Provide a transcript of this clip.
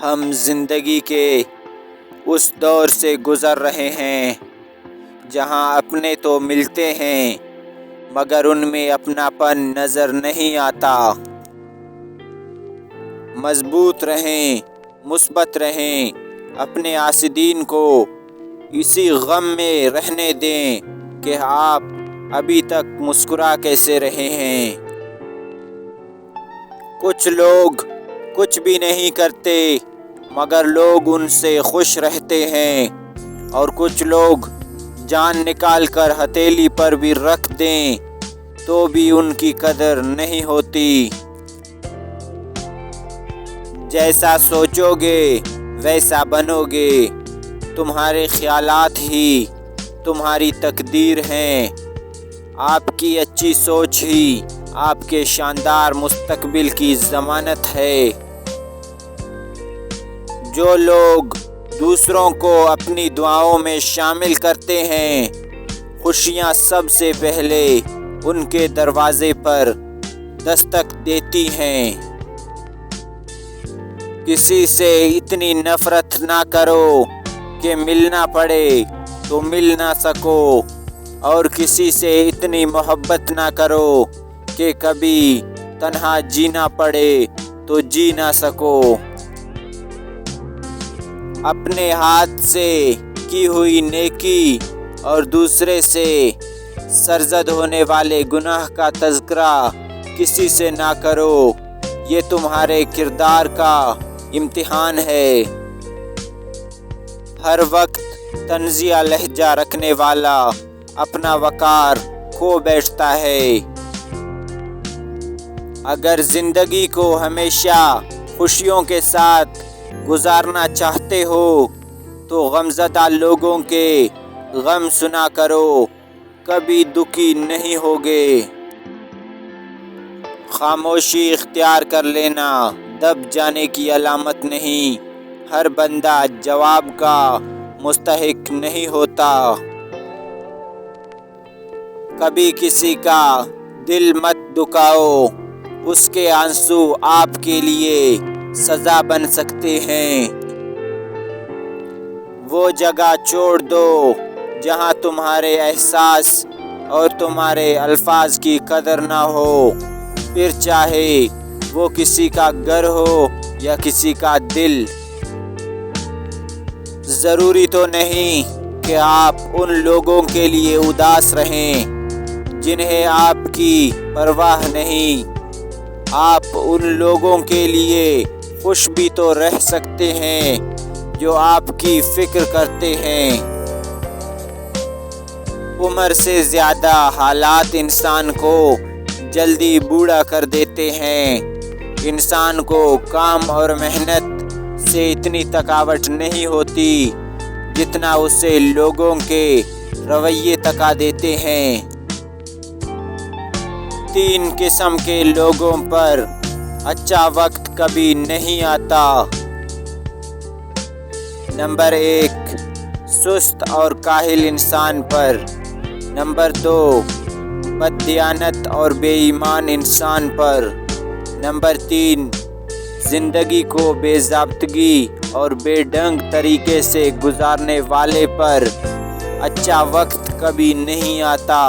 ہم زندگی کے اس دور سے گزر رہے ہیں جہاں اپنے تو ملتے ہیں مگر ان میں اپناپن نظر نہیں آتا۔ مضبوط رہیں، مثبت رہیں، اپنے حاسدین کو اسی غم میں رہنے دیں کہ آپ ابھی تک مسکرا کیسے رہے ہیں۔ کچھ لوگ کچھ بھی نہیں کرتے مگر لوگ ان سے خوش رہتے ہیں، اور کچھ لوگ جان نکال کر ہتھیلی پر بھی رکھ دیں تو بھی ان کی قدر نہیں ہوتی۔ جیسا سوچو گے ویسا بنو گے، تمہارے خیالات ہی تمہاری تقدیر ہیں، آپ کی اچھی سوچ ہی آپ کے شاندار مستقبل کی ضمانت ہے۔ جو لوگ دوسروں کو اپنی دعاؤں میں شامل کرتے ہیں، خوشیاں سب سے پہلے ان کے دروازے پر دستک دیتی ہیں۔ کسی سے اتنی نفرت نہ کرو کہ ملنا پڑے تو مل نہ سکو، اور کسی سے اتنی محبت نہ کرو کہ کبھی تنہا جینا پڑے تو جی نہ سکو۔ اپنے ہاتھ سے کی ہوئی نیکی اور دوسرے سے سرزد ہونے والے گناہ کا تذکرہ کسی سے نہ کرو، یہ تمہارے کردار کا امتحان ہے۔ ہر وقت طنزیہ لہجہ رکھنے والا اپنا وقار کھو بیٹھتا ہے۔ اگر زندگی کو ہمیشہ خوشیوں کے ساتھ گزارنا چاہتے ہو تو غمزدہ لوگوں کے غم سنا کرو، کبھی دکھی نہیں ہوگے۔ خاموشی اختیار کر لینا دب جانے کی علامت نہیں، ہر بندہ جواب کا مستحق نہیں ہوتا۔ کبھی کسی کا دل مت دکھاؤ، اس کے آنسو آپ کے لیے سزا بن سکتے ہیں۔ وہ جگہ چھوڑ دو جہاں تمہارے احساس اور تمہارے الفاظ کی قدر نہ ہو، پھر چاہے وہ کسی کا گھر ہو یا کسی کا دل۔ ضروری تو نہیں کہ آپ ان لوگوں کے لیے اداس رہیں جنہیں آپ کی پرواہ نہیں، آپ ان لوگوں کے لیے خوش بھی تو رہ سکتے ہیں جو آپ کی فکر کرتے ہیں۔ عمر سے زیادہ حالات انسان کو جلدی بوڑھا کر دیتے ہیں۔ انسان کو کام اور محنت سے اتنی تھکاوٹ نہیں ہوتی جتنا اسے لوگوں کے رویے تھکا دیتے ہیں۔ 3 قسم کے لوگوں پر اچھا وقت کبھی نہیں آتا۔ نمبر 1، سست اور کاہل انسان پر۔ نمبر 2، بددیانت اور بے ایمان انسان پر۔ نمبر 3، زندگی کو بے ضابطگی اور بے ڈھنگ طریقے سے گزارنے والے پر اچھا وقت کبھی نہیں آتا۔